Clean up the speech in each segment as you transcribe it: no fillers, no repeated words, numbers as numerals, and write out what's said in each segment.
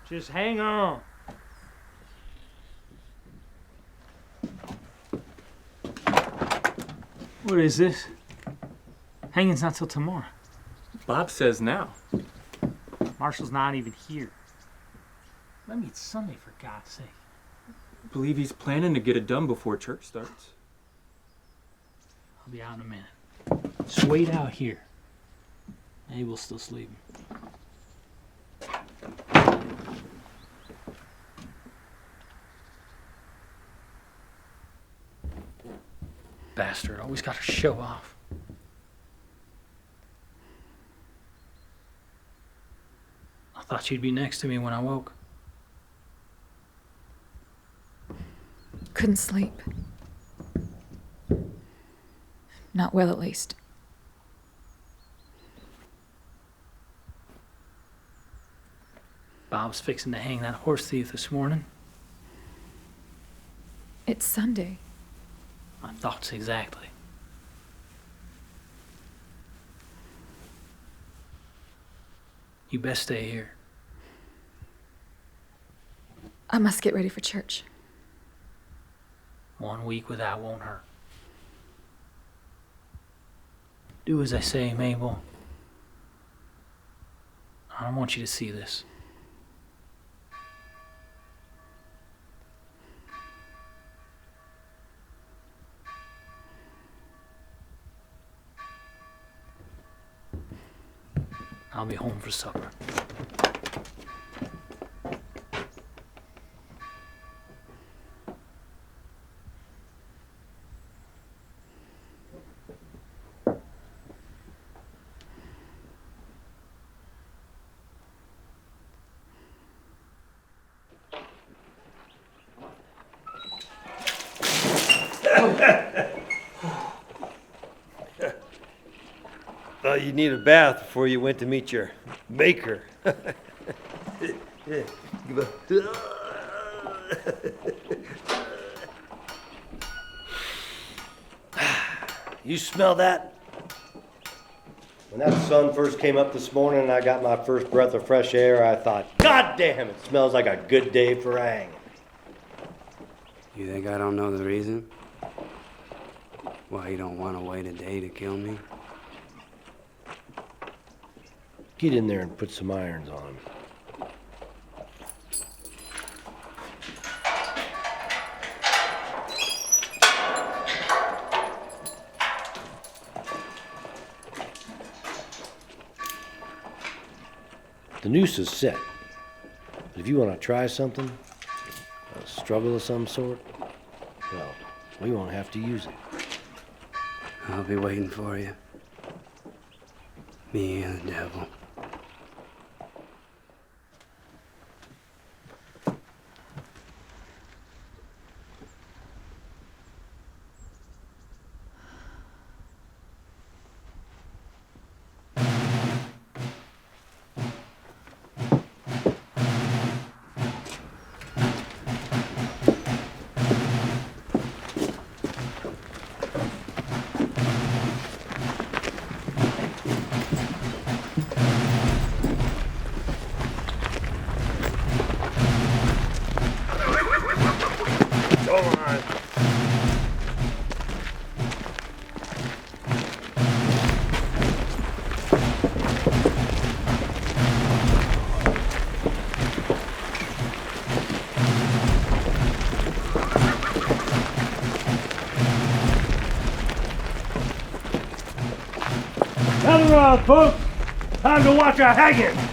Just hang on. What is this? Hanging's not till tomorrow. Bob says now. Marshall's not even here. Let me, it's Sunday, for God's sake. I believe he's planning to get it done before church starts. I'll be out in a minute. Just wait out here. Mabel's still sleeping. Bastard, always got to show off. I thought you'd be next to me when I woke. Couldn't sleep. Not well, at least. Bob's fixing to hang that horse thief this morning. It's Sunday. My thoughts exactly. You best stay here. I must get ready for church. 1 week without won't hurt. Do as I say, Mabel. I don't want you to see this. I'll be home for supper. Thought you'd need a bath before you went to meet your maker. You smell that? When that sun first came up this morning and I got my first breath of fresh air, I thought, God damn, it smells like a good day for hanging. You think I don't know the reason? Why you don't want to wait a day to kill me? Get in there and put some irons on him. The noose is set. But if you want to try something, a struggle of some sort, well, we won't have to use it. I'll be waiting for you. Me and the devil. Gather around, folks! Time to watch a hanging!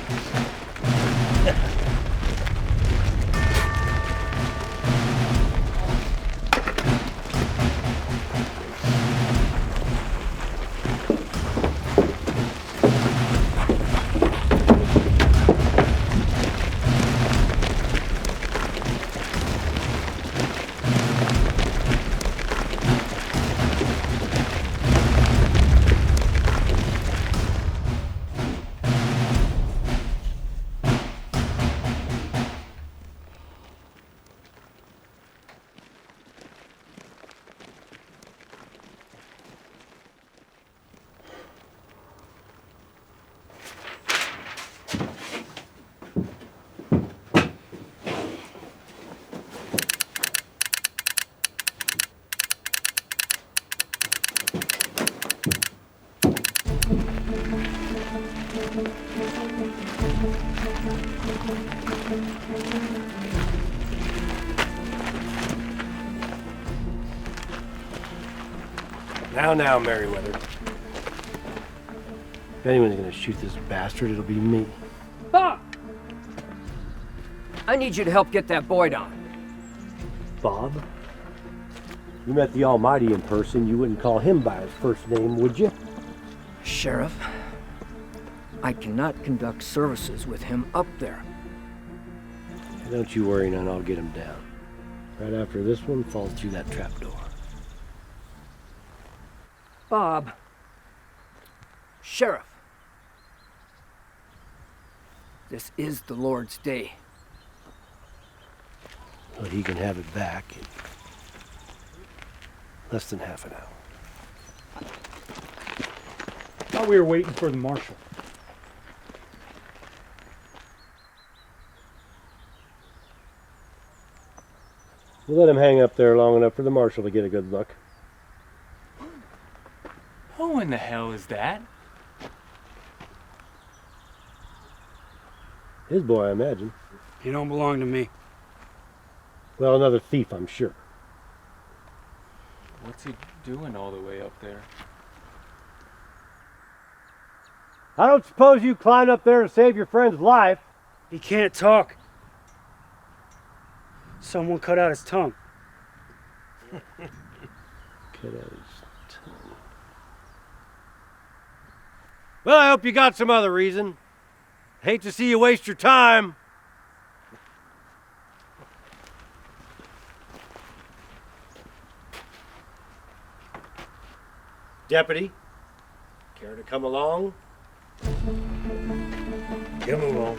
Now, Merriweather. If anyone's gonna shoot this bastard, it'll be me. Bob! I need you to help get that boy down. Bob? You met the Almighty in person, you wouldn't call him by his first name, would you? Sheriff, I cannot conduct services with him up there. Don't you worry none, I'll get him down. Right after this one falls through that trapdoor. Bob. Sheriff. This is the Lord's day. Well, he can have it back in less than half an hour. Thought we were waiting for the marshal. We'll let him hang up there long enough for the marshal to get a good look. Who in the hell is that? His boy, I imagine. He don't belong to me. Well, another thief, I'm sure. What's he doing all the way up there? I don't suppose you climbed up there to save your friend's life. He can't talk. Someone cut out his tongue. Cut out his tongue. Well, I hope you got some other reason. Hate to see you waste your time. Deputy, care to come along? Come along.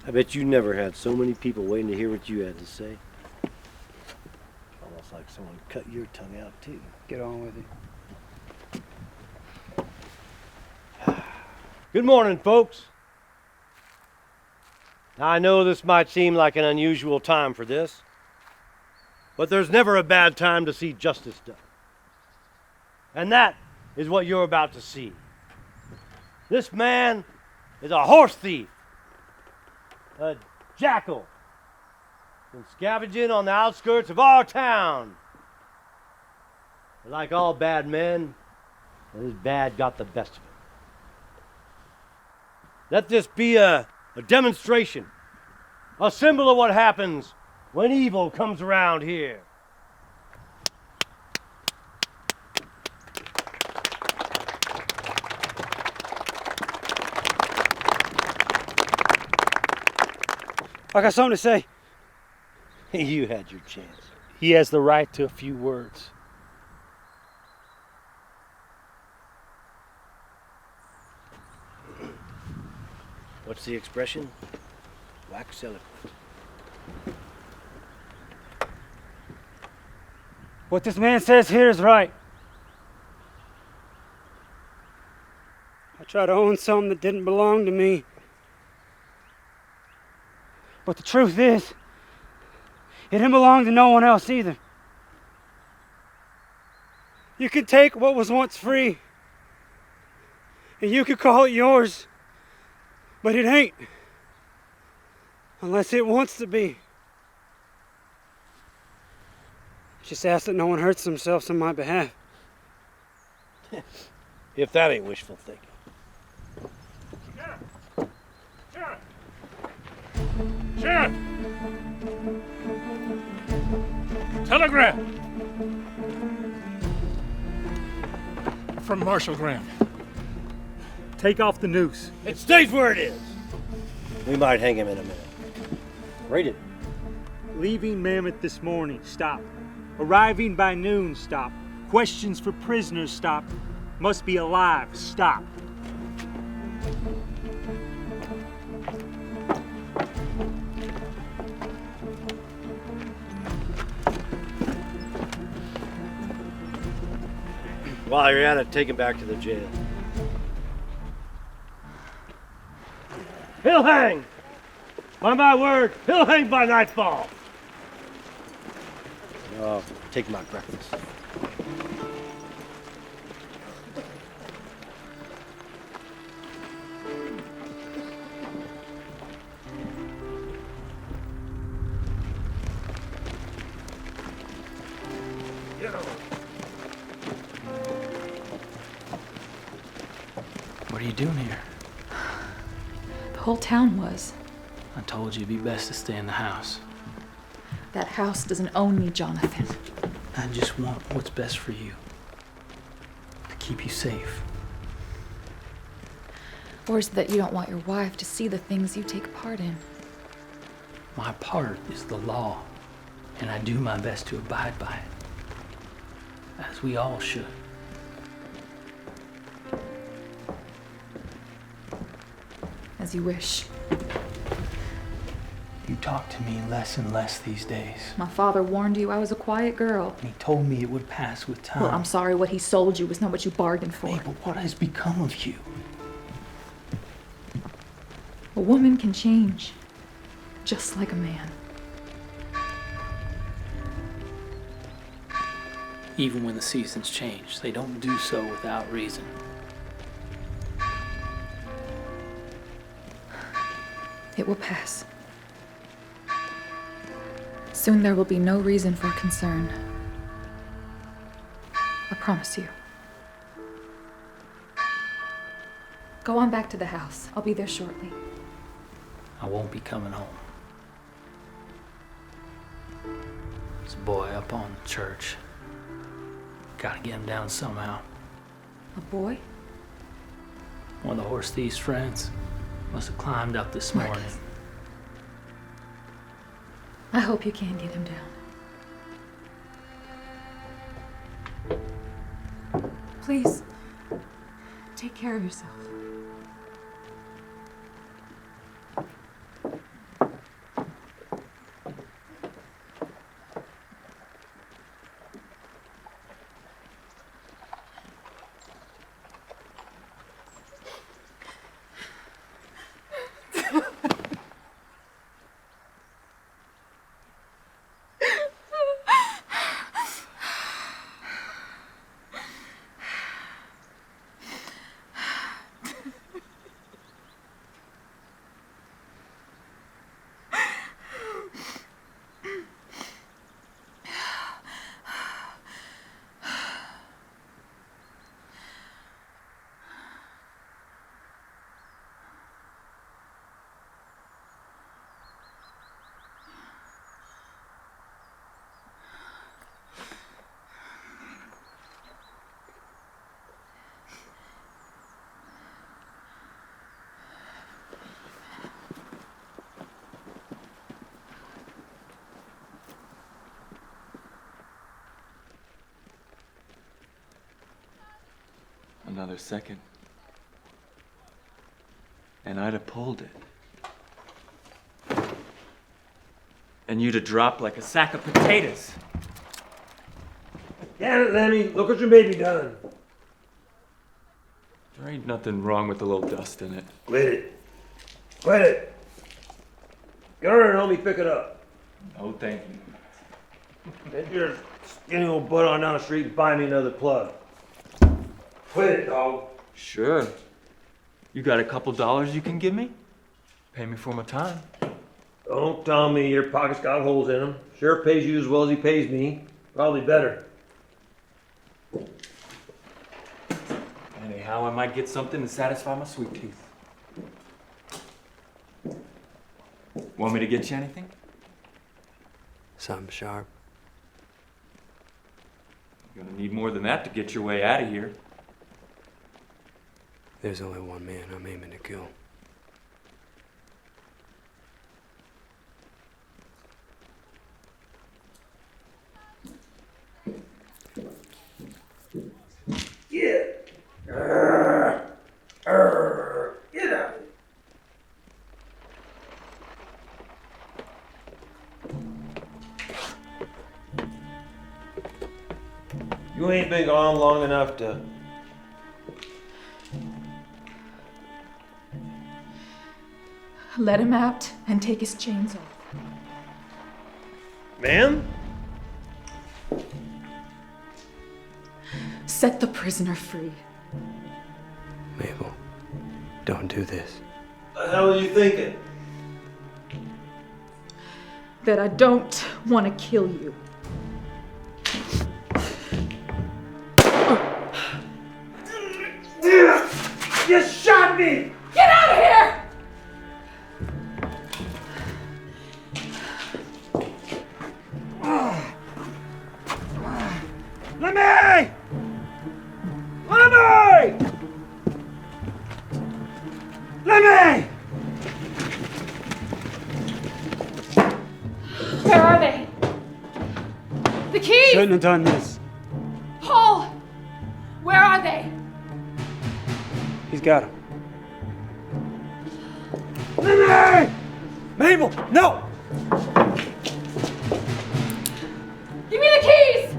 I bet you never had so many people waiting to hear what you had to say. Almost like someone cut your tongue out, too. Get on with it. Good morning, folks. Now, I know this might seem like an unusual time for this, but there's never a bad time to see justice done. And that is what you're about to see. This man is a horse thief. A jackal, been scavenging on the outskirts of our town. Like all bad men, this bad got the best of it. Let this be a demonstration, a symbol of what happens when evil comes around here. I got something to say. You had your chance. He has the right to a few words. What's the expression? Wax eloquent. What this man says here is right. I tried to own something that didn't belong to me. But the truth is, it didn't belong to no one else either. You can take what was once free, and you could call it yours, but it ain't. Unless it wants to be. Just ask that no one hurts themselves on my behalf. If that ain't wishful thinking. Sheriff! Telegram! From Marshal Graham. Take off the noose. It stays where it is. We might hang him in a minute. Read it. Leaving Mammoth this morning, stop. Arriving by noon, stop. Questions for prisoners, stop. Must be alive, stop. While you're at it, take him back to the jail. He'll hang! By my word, he'll hang by nightfall! Oh, take my breakfast. What are you doing here? The whole town was. I told you it'd be best to stay in the house. That house doesn't own me, Jonathan. I just want what's best for you. To keep you safe. Or is it that you don't want your wife to see the things you take part in? My part is the law, and I do my best to abide by it. As we all should. As you wish. You talk to me less and less these days. My father warned you I was a quiet girl. And he told me it would pass with time. Well, I'm sorry, what he sold you was not what you bargained for. Mabel, what has become of you? A woman can change, just like a man. Even when the seasons change, they don't do so without reason. It will pass. Soon there will be no reason for concern. I promise you. Go on back to the house. I'll be there shortly. I won't be coming home. There's a boy up on the church. Gotta get him down somehow. A boy? One of the horse thieves' friends must have climbed up this morning. I hope you can get him down. Please, take care of yourself. Another second. And I'd have pulled it. And you'd have dropped like a sack of potatoes. Damn it, Lemmy. Look what your baby done. There ain't nothing wrong with a little dust in it. Quit it. Quit it. Get over here and help me pick it up. No, thank you. Get your skinny old butt on down the street and buy me another plug. Quit it, dog. Sure. You got a couple dollars you can give me? Pay me for my time. Don't tell me your pocket's got holes in them. Sheriff pays you as well as he pays me. Probably better. Anyhow, I might get something to satisfy my sweet tooth. Want me to get you anything? Something sharp. You're gonna need more than that to get your way out of here. There's only one man I'm aiming to kill. Get out. You ain't ain't been gone long enough to... Let him out and take his chains off. Ma'am? Set the prisoner free. Mabel, don't do this. What the hell are you thinking? That I don't want to kill you. You shot me! Get out of here! Let me! Let me! Let me! Where are they? The keys! Shouldn't have done this. Paul! Where are they? He's got him. Let me! Mabel, no! Give me the keys!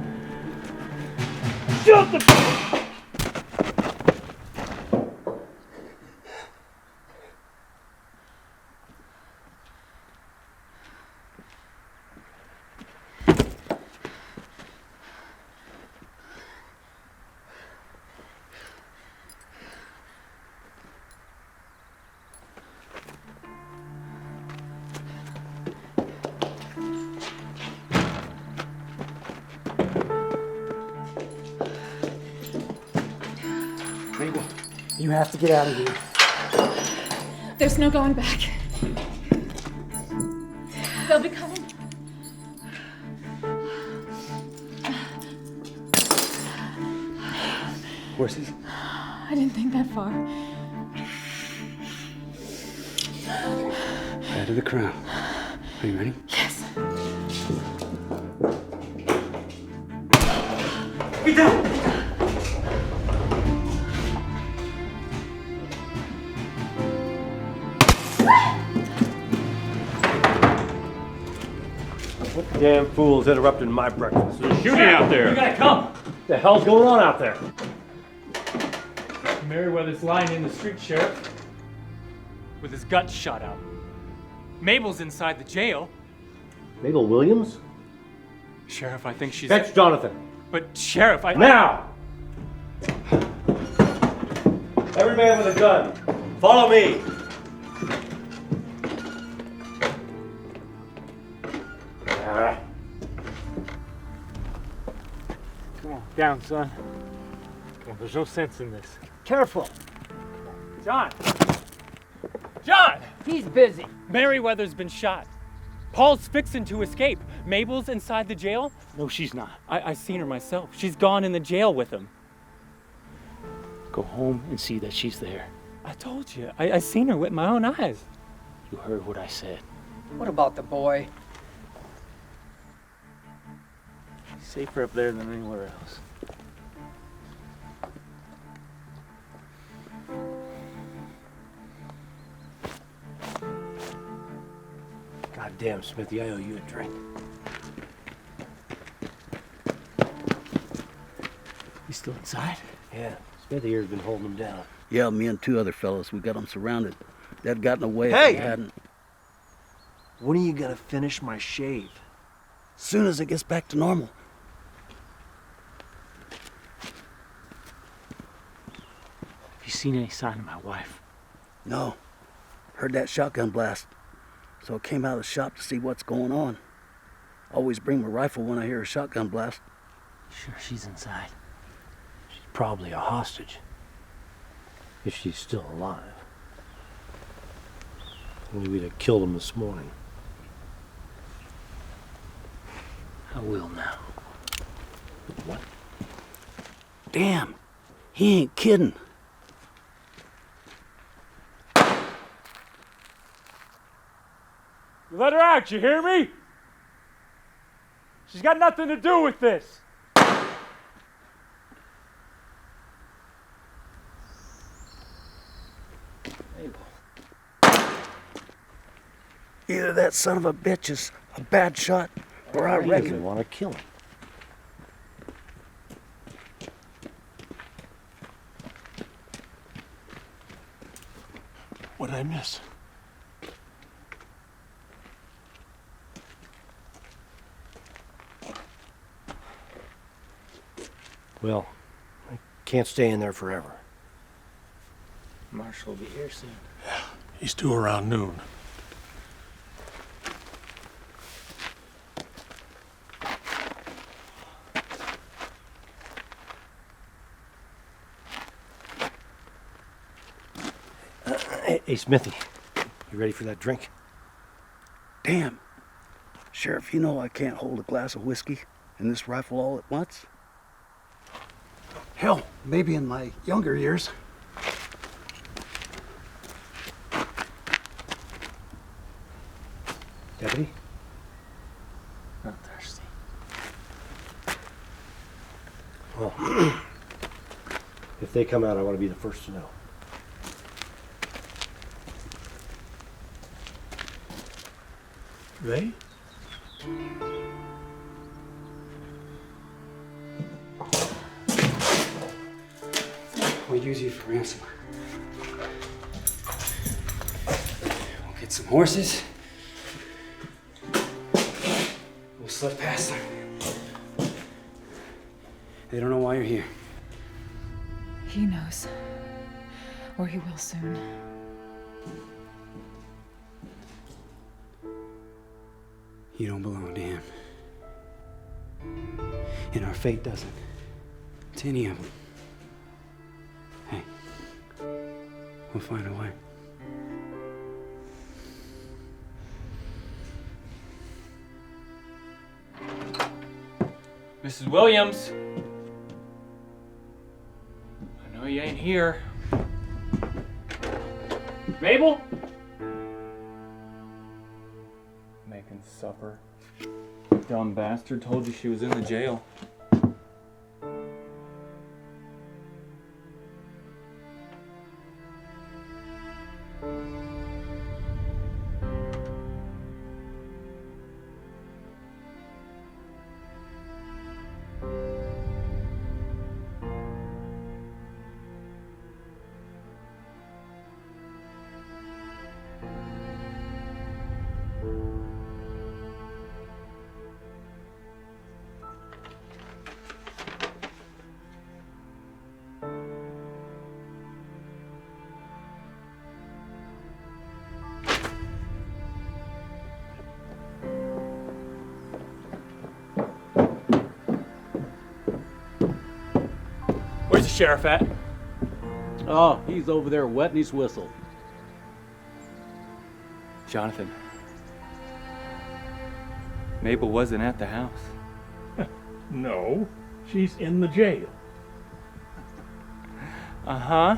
Shut the... Mabel, you have to get out of here. There's no going back. They'll be coming. Horses. I didn't think that far. Head to the crown. Are you ready? Yes. Get down! What damn fool's interrupting my breakfast? There's shooting out there. You gotta come! What the hell's going on out there? Merriweather's lying in the street, Sheriff, with his guts shot out. Mabel's inside the jail. Mabel Williams? Sheriff, I think she's... Fetch Jonathan. But, Sheriff, Now! Every man with a gun, follow me! Come on, down, son. Come on, there's no sense in this. Careful. John! John! He's busy. Merriweather's been shot. Paul's fixing to escape. Mabel's inside the jail? No, she's not. I seen her myself. She's gone in the jail with him. Go home and see that she's there. I told you. I seen her with my own eyes. You heard what I said. What about the boy? She's safer up there than anywhere else. Goddamn, Smithy, I owe you a drink. He's still inside? Yeah, Smithy here's been holding him down. Yeah, me and two other fellas, we got them surrounded. They'd gotten away Hey! if we hadn't. When are you gonna finish my shave? Soon as it gets back to normal. Have you seen any sign of my wife? No. Heard that shotgun blast. So I came out of the shop to see what's going on. Always bring my rifle when I hear a shotgun blast. Sure she's inside. She's probably a hostage. If she's still alive. Only we'd have killed him this morning. I will now. What? Damn, he ain't kidding. You let her out, you hear me? She's got nothing to do with this. Either that son of a bitch is a bad shot, or I He reckon. doesn't want to kill him. What'd I miss? Well, I can't stay in there forever. Marshall will be here soon. Yeah, he's due around noon. Hey, Smithy, you ready for that drink? Damn. Sheriff, you know I can't hold a glass of whiskey and this rifle all at once. Hell, maybe in my younger years. Deputy? Not thirsty. Well, if they come out, I want to be the first to know. They? We'll use you for ransom. We'll get some horses. We'll slip past them. They don't know why you're here. He knows. Or he will soon. You don't belong to him. And our fate doesn't. To any of them. Hey, we'll find a way. Mrs. Williams! I know you ain't here. Mabel? Making supper. Dumb bastard told you she was in the jail. Where's the sheriff at? Oh, he's over there wetting his whistle. Jonathan. Mabel wasn't at the house. No, she's in the jail. Uh-huh.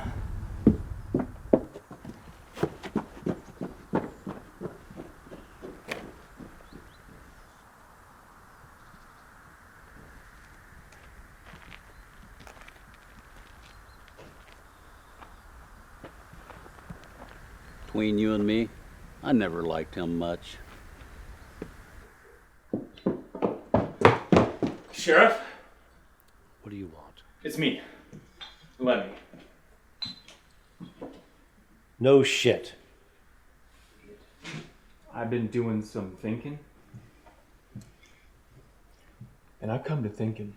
Between you and me, I never liked him much. Sheriff? What do you want? It's me. Let me. No shit. I've been doing some thinking. And I've come to thinking,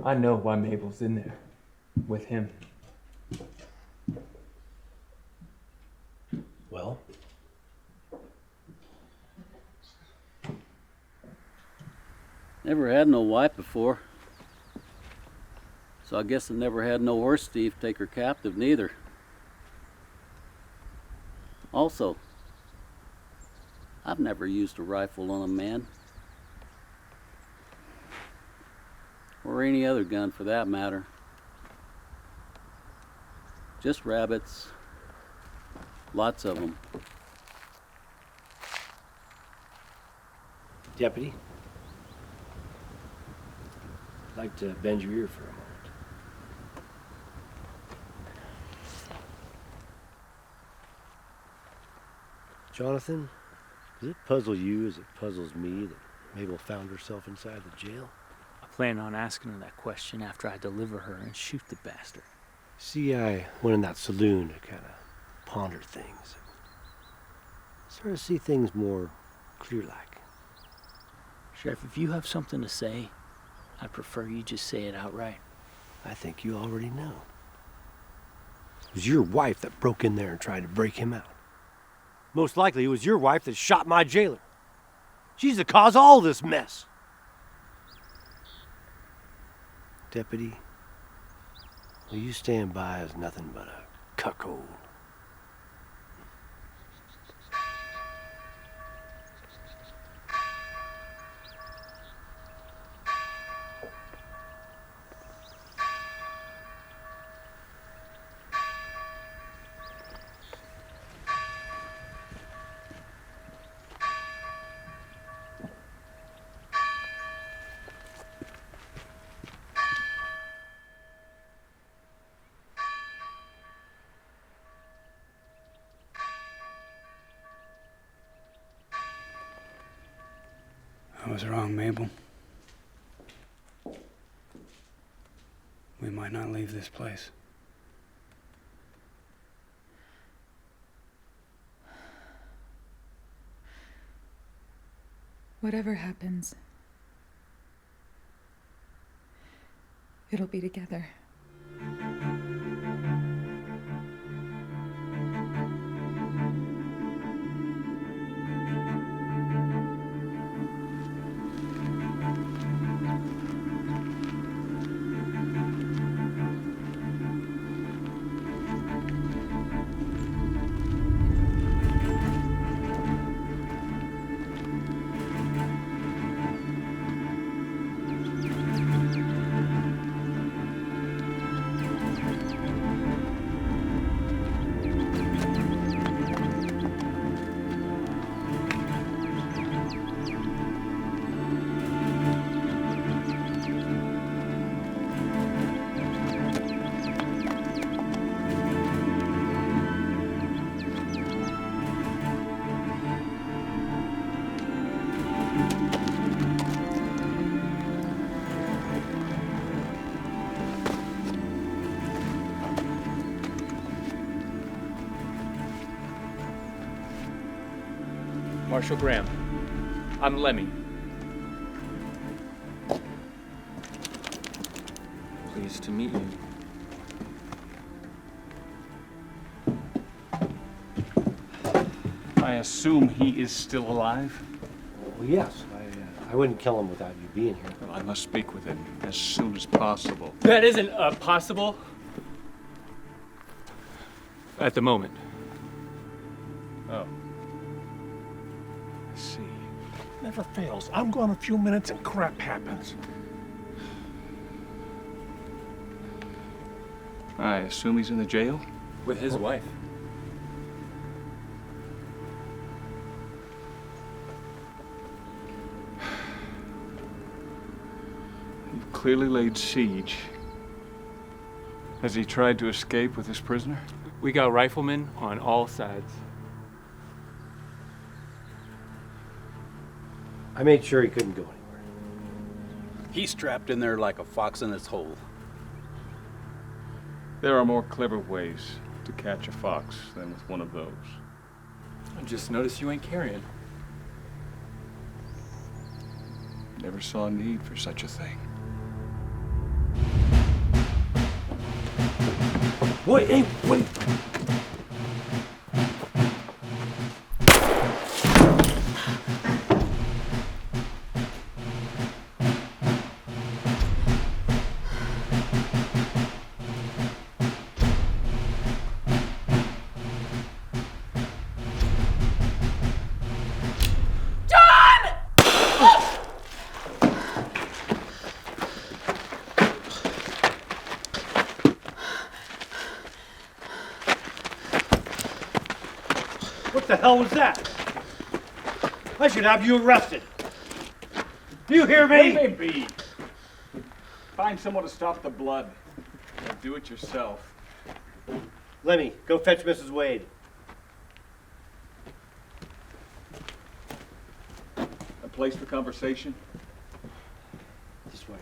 I know why Mabel's in there with him. Well? Never had no wife before. So I guess I never had no horse thief take her captive neither. Also, I've never used a rifle on a man. Or any other gun for that matter. Just rabbits. Lots of them. Deputy? I'd like to bend your ear for a moment. Jonathan, does it puzzle you as it puzzles me that Mabel found herself inside the jail? I plan on asking her that question after I deliver her and shoot the bastard. See, I went in that saloon to kind of ponder things. Sort of see things more clear-like. Sheriff, if you have something to say, I prefer you just say it outright. I think you already know. It was your wife that broke in there and tried to break him out. Most likely it was your wife that shot my jailer. She's the cause of all this mess. Deputy, will you stand by as nothing but a cuckold? I was wrong, Mabel. We might not leave this place. Whatever happens, it'll be together. Marshal Graham, I'm Lemmy. Pleased to meet you. I assume he is still alive? Well, yes. I wouldn't kill him without you being here. Well, I must speak with him as soon as possible. That isn't possible. At the moment. Oh. I see. Never fails. I'm gone a few minutes and crap happens. I assume he's in the jail? With his wife. You've clearly laid siege. Has he tried to escape with his prisoner? We got riflemen on all sides. I made sure he couldn't go anywhere. He's trapped in there like a fox in its hole. There are more clever ways to catch a fox than with one of those. I just noticed you ain't carrying. Never saw a need for such a thing. Wait, hey, wait! What the hell was that? I should have you arrested. Do you hear me? Let me be. Find someone to stop the blood. Or do it yourself. Lemmy, go fetch Mrs. Wade. A place for conversation? This way.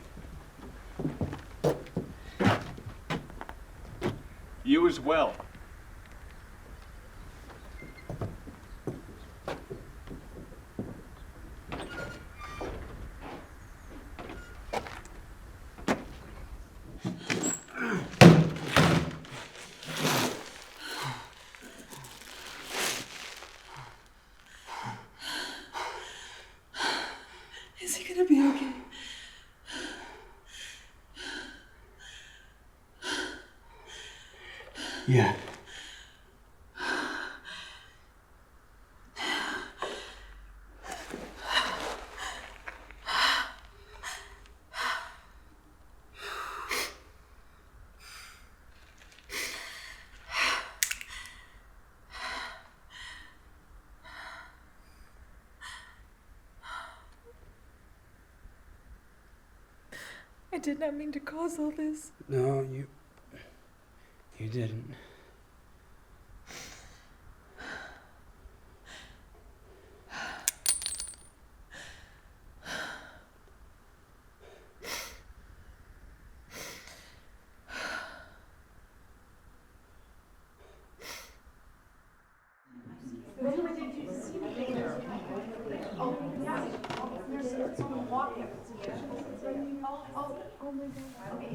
You as well. Yeah. I did not mean to cause all this. No, you didn't.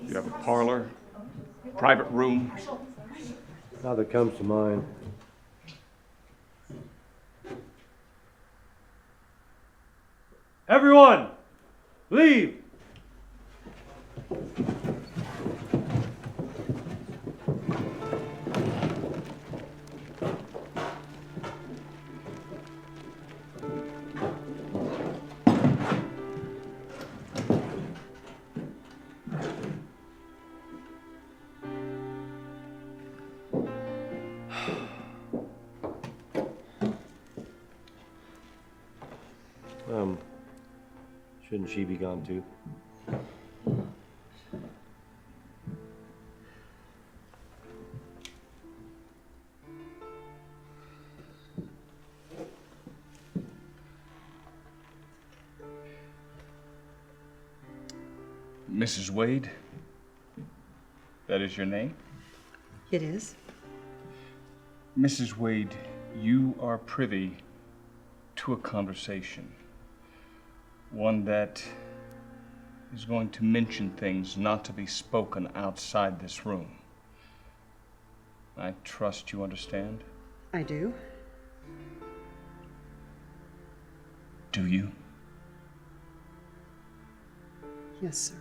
You have a parlor, private room. Now that comes to mind. Everyone, leave! Shouldn't she be gone too? Mrs. Wade? That is your name? It is. Mrs. Wade, you are privy to a conversation. One that is going to mention things not to be spoken outside this room. I trust you understand? I do. Do you? Yes, sir.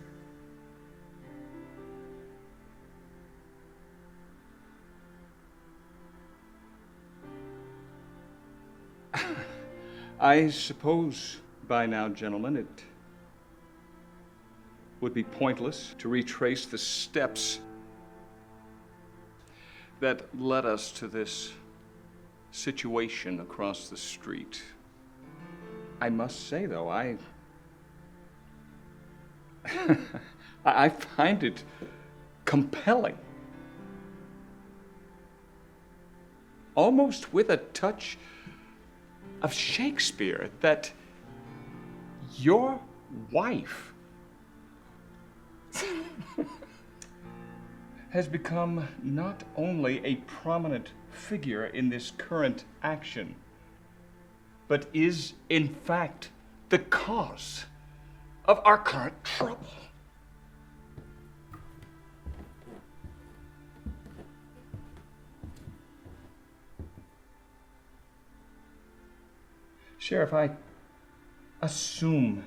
I suppose by now, gentlemen, it would be pointless to retrace the steps that led us to this situation across the street. I must say, though, I find it compelling. Almost with a touch of Shakespeare, that your wife has become not only a prominent figure in this current action, but is in fact the cause of our current trouble. Sheriff, I assume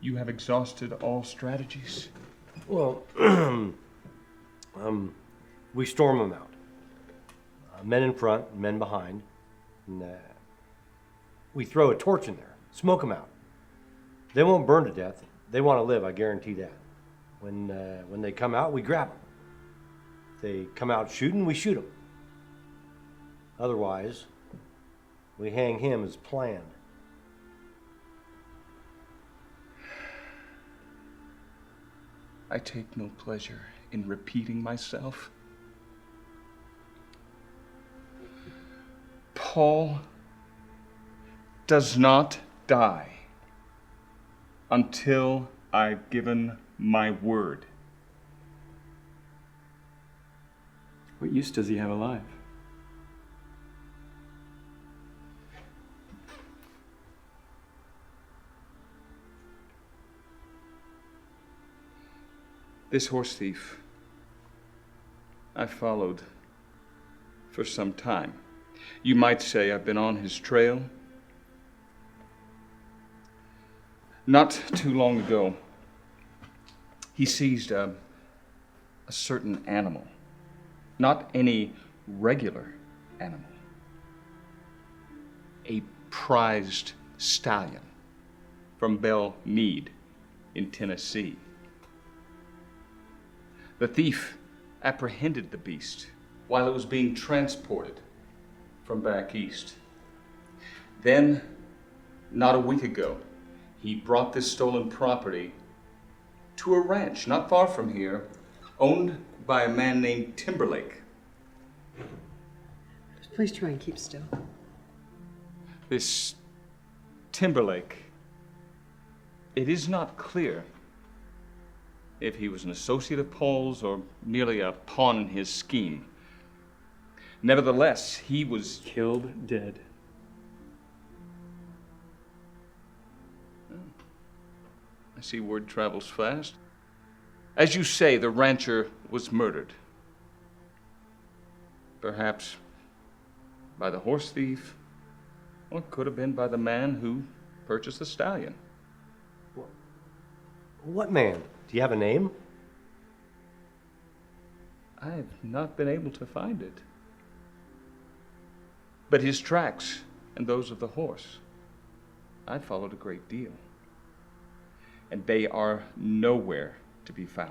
you have exhausted all strategies? Well, we storm them out. Men in front, men behind. And, we throw a torch in there, smoke them out. They won't burn to death. They want to live, I guarantee that. When they come out, we grab them. If they come out shooting, we shoot them. Otherwise, we hang him as planned. I take no pleasure in repeating myself. Paul does not die until I've given my word. What use does he have alive? This horse thief I followed for some time. You might say I've been on his trail. Not too long ago, he seized a certain animal Not any regular animal. A prized stallion from Belle Meade in Tennessee. The thief apprehended the beast while it was being transported from back east. Then, not a week ago, he brought this stolen property to a ranch not far from here, owned by a man named Timberlake. Please try and keep still. This Timberlake, it is not clear if he was an associate of Paul's or merely a pawn in his scheme. Nevertheless, he was killed dead. I see word travels fast. As you say, the rancher was murdered. Perhaps by the horse thief, or it could have been by the man who purchased the stallion. What man? Do you have a name? I've not been able to find it. But his tracks and those of the horse, I followed a great deal. And they are nowhere to be found.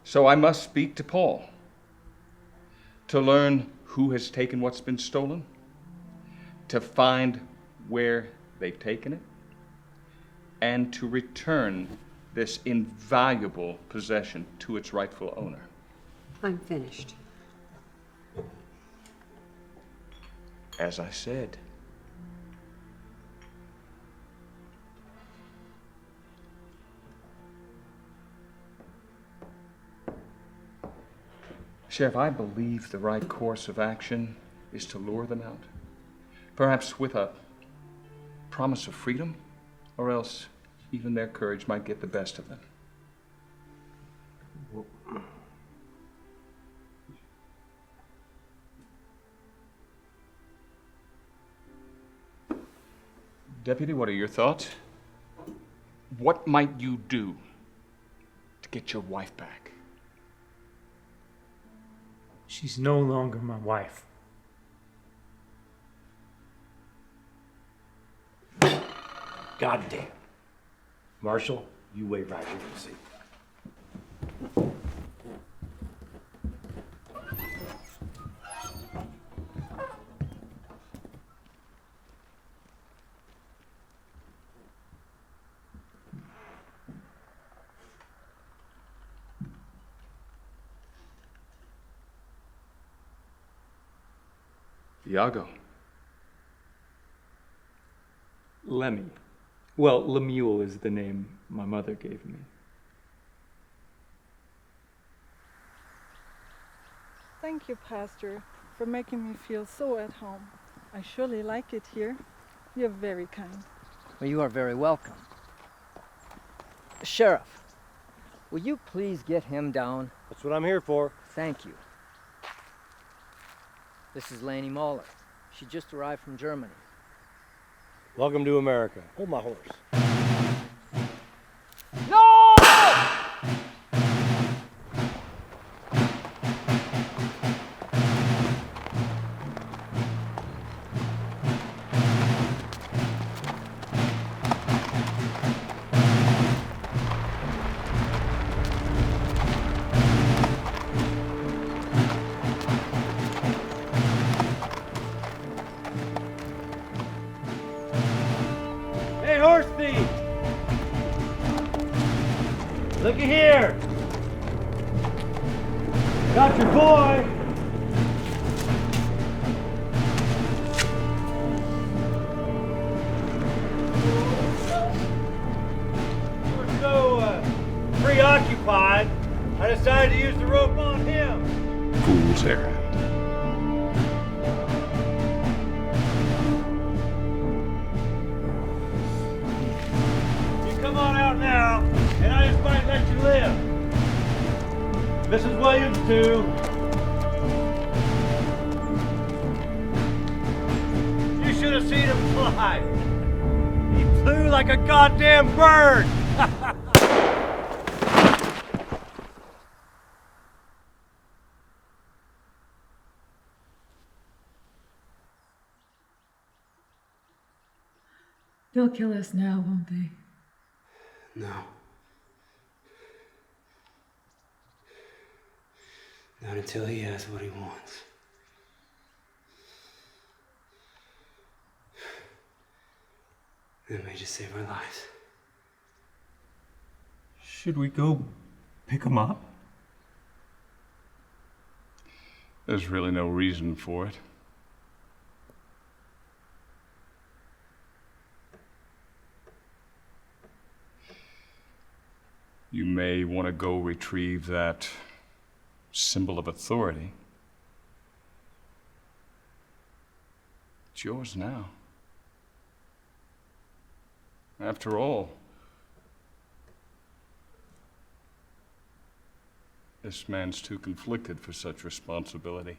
So I must speak to Paul to learn who has taken what's been stolen, to find where they've taken it, and to return this invaluable possession to its rightful owner. I'm finished. As I said. Sheriff, I believe the right course of action is to lure them out. Perhaps with a promise of freedom, or else even their courage might get the best of them. Deputy, what are your thoughts? What might you do to get your wife back? She's no longer my wife. Goddamn. Marshal, you wait right here and see. Iago. Lemmy. Well, Lemuel is the name my mother gave me. Thank you, Pastor, for making me feel so at home. I surely like it here. You're very kind. Well, you are very welcome. Sheriff, will you please get him down? That's what I'm here for. Thank you. This is Laney Mahler. She just arrived from Germany. Welcome to America. Hold my horse. No! Looky here. Got your boy. You were so preoccupied, I decided to use the rope on him. Fool's errand. You come on out now, and I just might let you live. Mrs. Williams, too. You should have seen him fly. He flew like a goddamn bird. They'll kill us now, won't they? No. Not until he has what he wants. That may just save our lives. Should we go pick him up? There's really no reason for it. You may want to go retrieve that symbol of authority. It's yours now. After all, this man's too conflicted for such responsibility.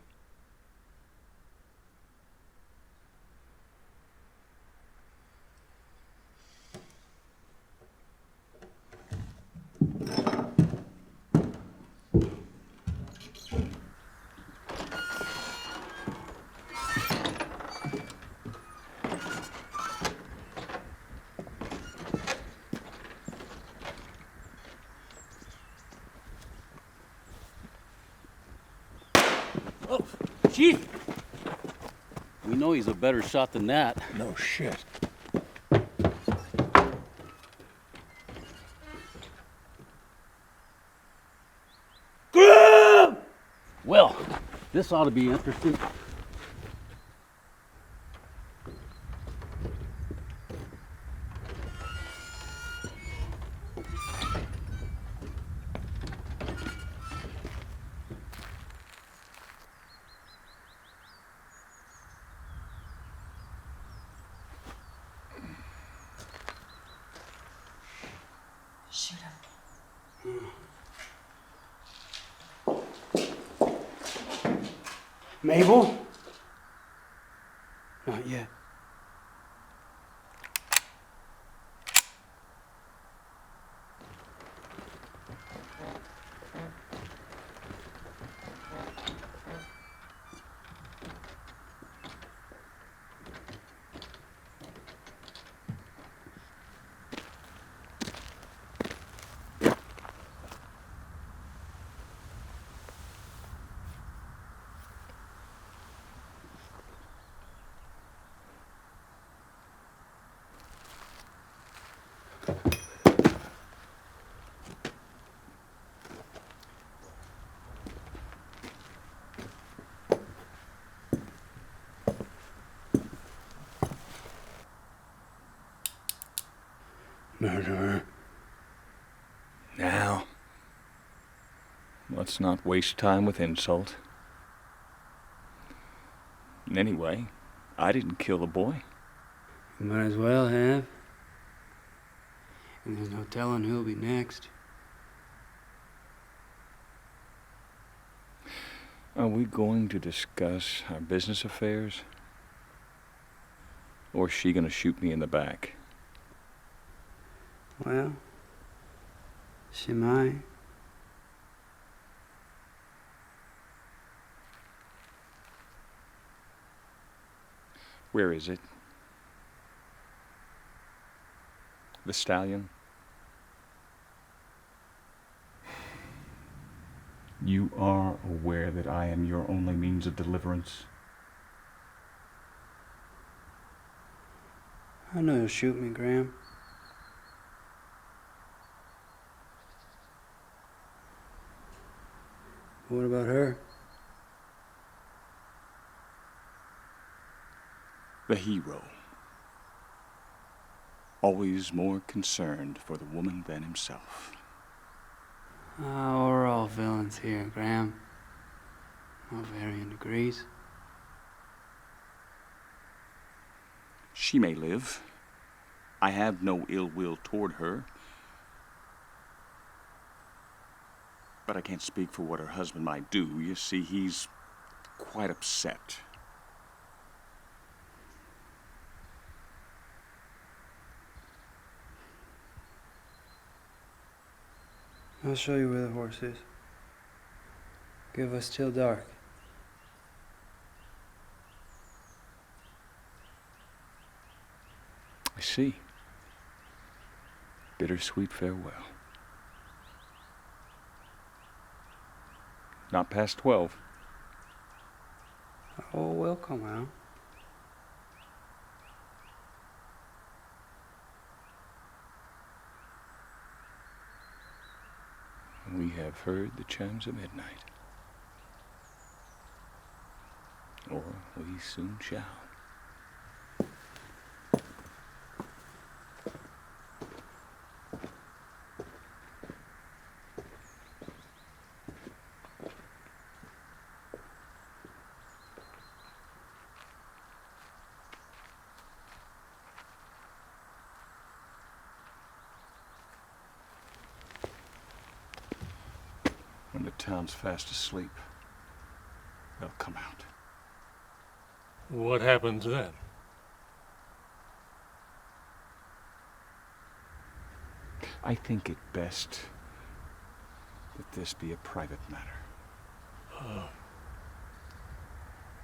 Chief! We know he's a better shot than that. No shit. Graham! Well, this ought to be interesting. Shoot him. Mabel? Not yet. Murderer. Now, let's not waste time with insult. And anyway, I didn't kill the boy. You might as well have. And there's no telling who'll be next. Are we going to discuss our business affairs? Or is she gonna shoot me in the back? Well, she might. Where is it? The stallion? You are aware that I am your only means of deliverance? I know you'll shoot me, Graham. What about her? The hero. Always more concerned for the woman than himself. Oh, we're all villains here, Graham. Of varying degrees. She may live. I have no ill will toward her. But I can't speak for what her husband might do. You see, he's quite upset. I'll show you where the horse is. Give us till dark. I see. bittersweet farewell. Not past 12. Oh, we'll come out. We have heard the chimes of midnight. Or we soon shall. When the town's fast asleep, they'll come out. What happens then? I think it best that this be a private matter.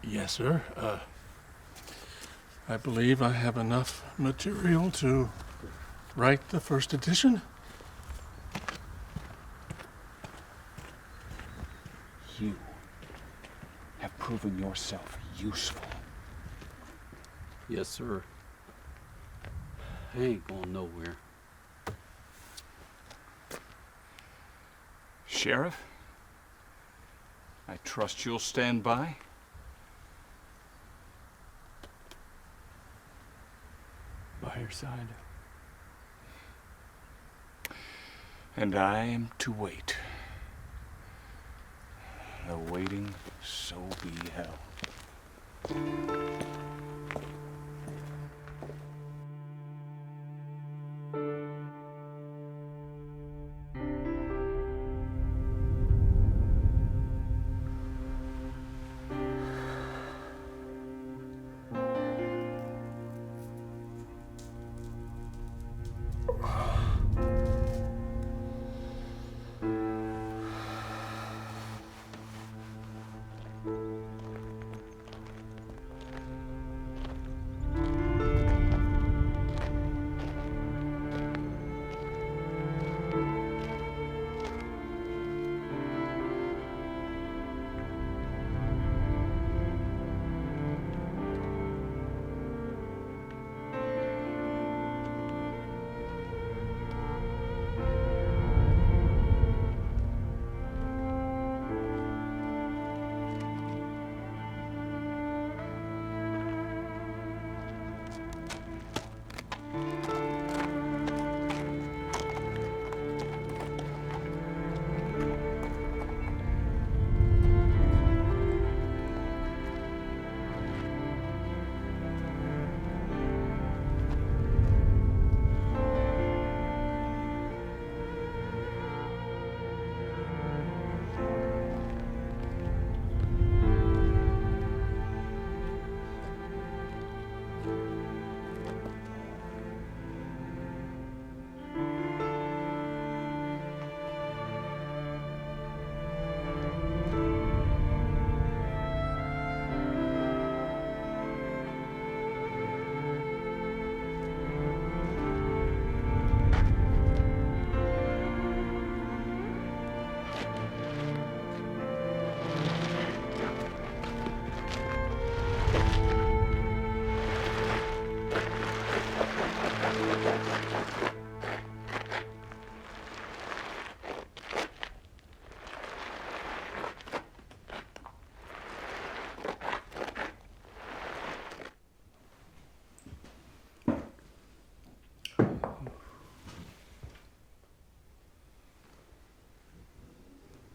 Yes, sir. I believe I have enough material to write the first edition. You have proven yourself useful. Yes, sir. I ain't going nowhere. Sheriff, I trust you'll stand by. By your side. And I am to wait. The waiting so be hell.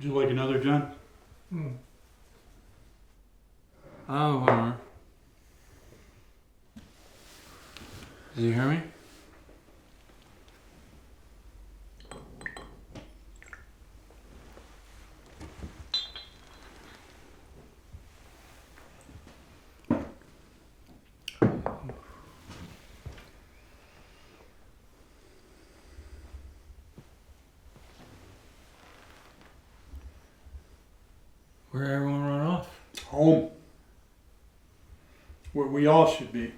Would you like another, John? Oh, did you hear me? Where everyone run off? Home. Where we all should be.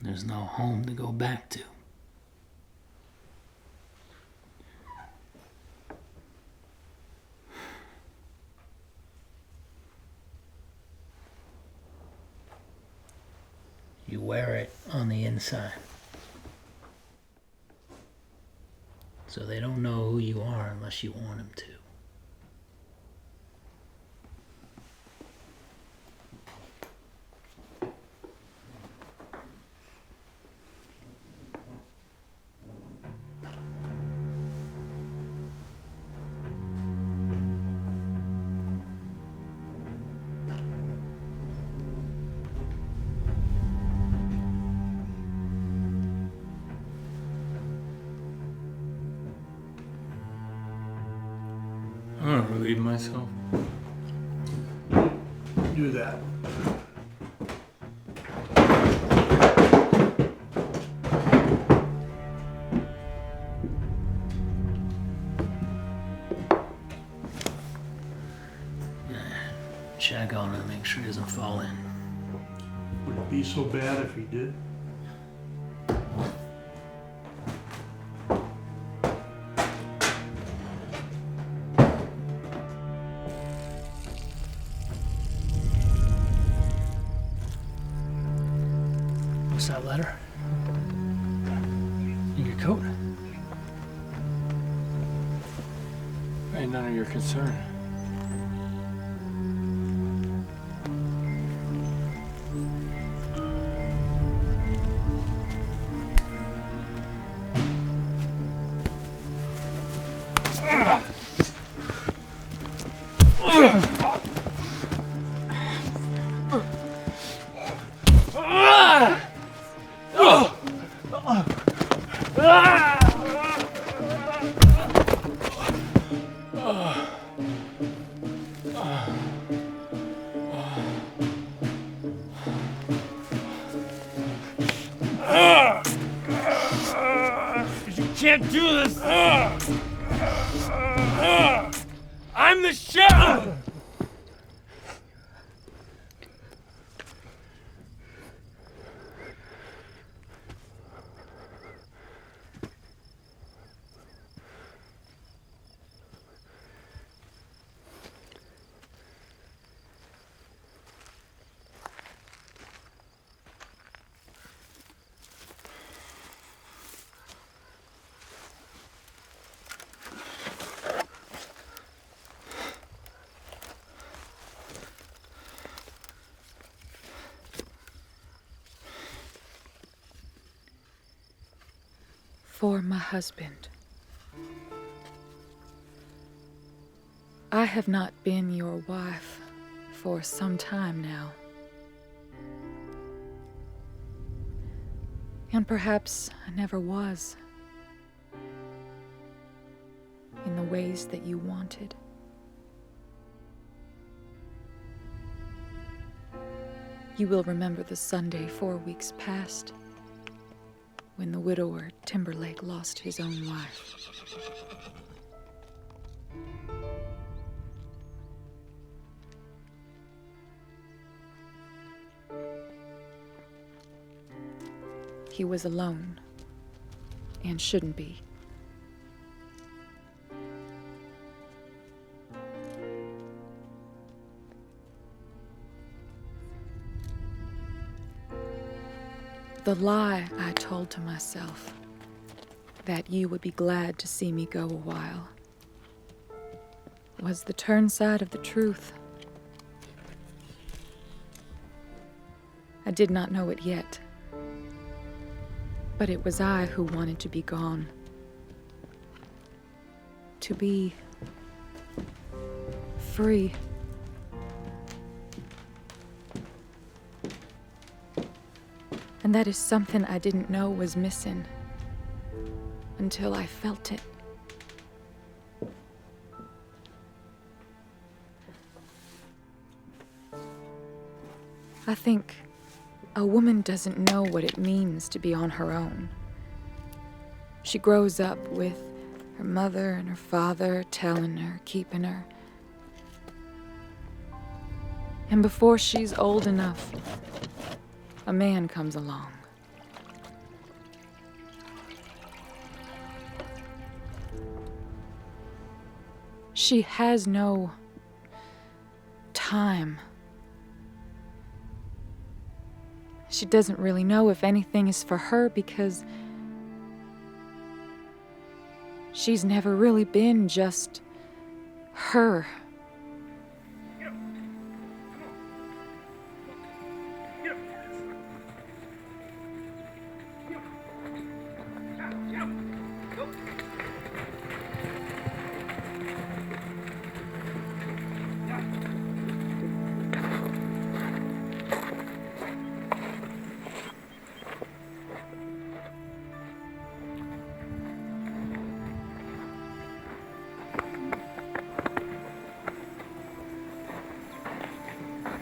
There's There's no home to go back to. You wear it on the inside. So they don't know who you are unless you want them to. I'm gonna relieve myself. Do that. Check on him, make sure he doesn't fall in. Would it be so bad if he did? What's that letter? In your coat? Ain't none of your concern. Can't do this! I'm the sheriff! For my husband. I have not been your wife for some time now. And perhaps I never was, in the ways that you wanted. You will remember the Sunday 4 weeks past, when the widower Timberlake lost his own wife. He was alone, and shouldn't be. The lie I told to myself, that you would be glad to see me go a while, was the turn side of the truth. I did not know it yet, but it was I who wanted to be gone. To be free. And that is something I didn't know was missing until I felt it. I think a woman doesn't know what it means to be on her own. She grows up with her mother and her father telling her, keeping her. And before she's old enough, a man comes along She has no time. She doesn't really know if anything is for her because she's never really been just her.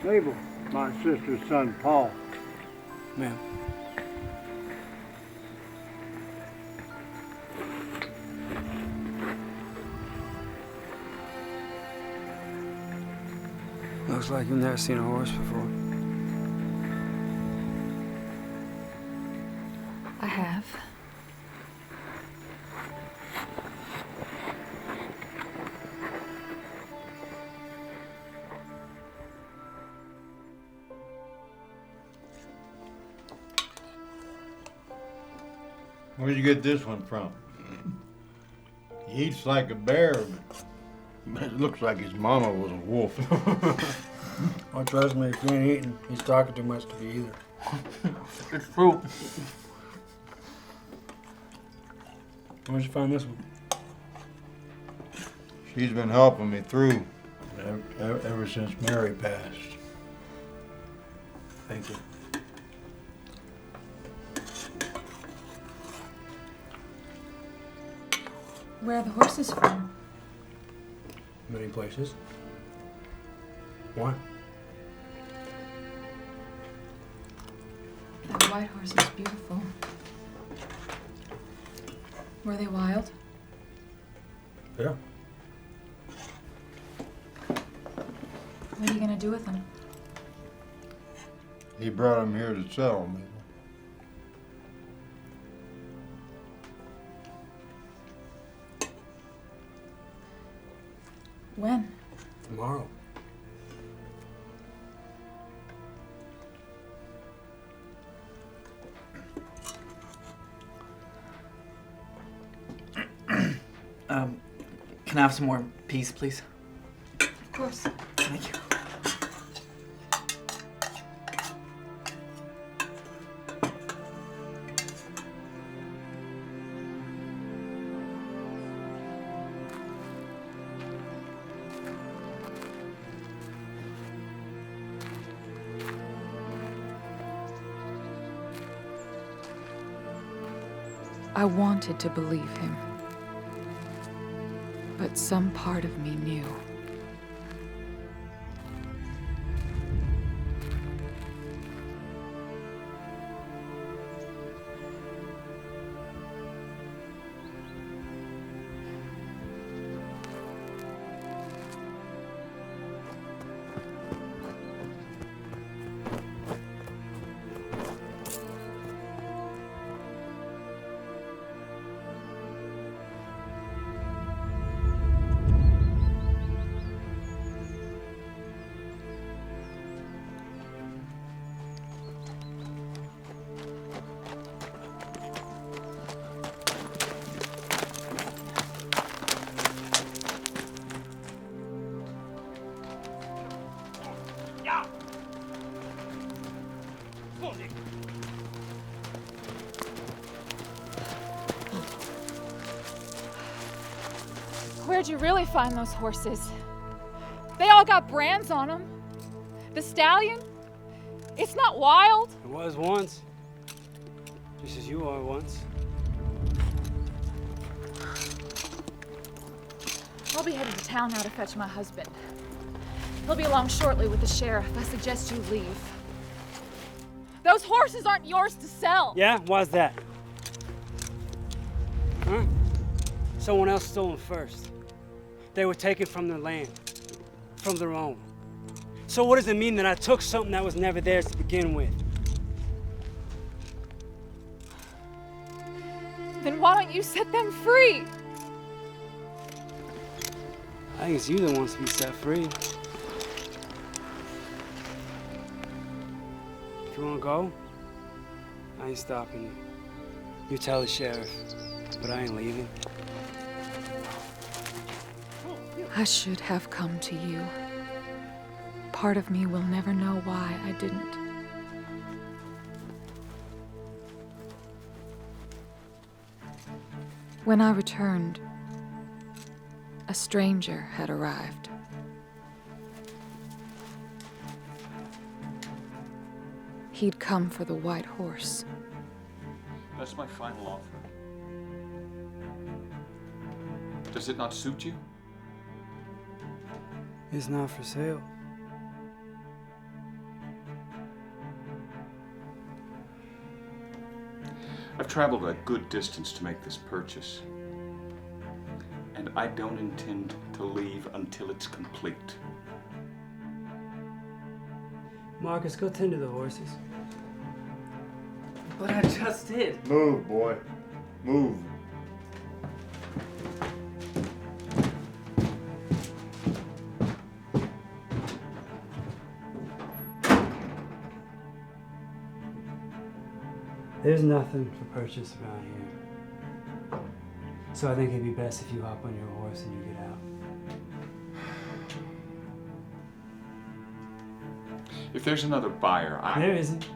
Mabel, my sister's son, Paul. Ma'am. Looks like you've never seen a horse before. I have. Where'd you get this one from? He eats like a bear, but it looks like his mama was a wolf. Well, trust me, if he ain't eating, he's talking too much to be either. It's true. Where'd you find this one? She's been helping me through ever since Mary passed. Thank you. Where are the horses from? Many places. Why? That white horse is beautiful. Were they wild? Yeah. What are you gonna do with them? He brought him here to sell me. When? Tomorrow. Can I have some more peas, please? Of course. Thank you. I wanted to believe him, but some part of me knew. Where'd you really find those horses? They all got brands on them. The stallion, it's not wild. It was once, just as you are once. I'll be headed to town now to fetch my husband. He'll be along shortly with the sheriff. I suggest you leave. Those horses aren't yours to sell. Yeah? Why's that? Huh? Someone else stole them first. They were taken from their land, from their own. So what does it mean that I took something that was never theirs to begin with? Then why don't you set them free? I think it's you that wants to be set free. If you want to go, I ain't stopping you. You tell the sheriff, but I ain't leaving. I should have come to you. Part of me will never know why I didn't. When I returned, a stranger had arrived. He'd come for the white horse. That's my final offer. Does it not suit you? It's not for sale. I've traveled a good distance to make this purchase. And I don't intend to leave until it's complete. Marcus, go tend to the horses. But I just did. Move, boy. Move. There's nothing for purchase around here. So I think it'd be best if you hop on your horse and you get out. If there's another buyer, There isn't.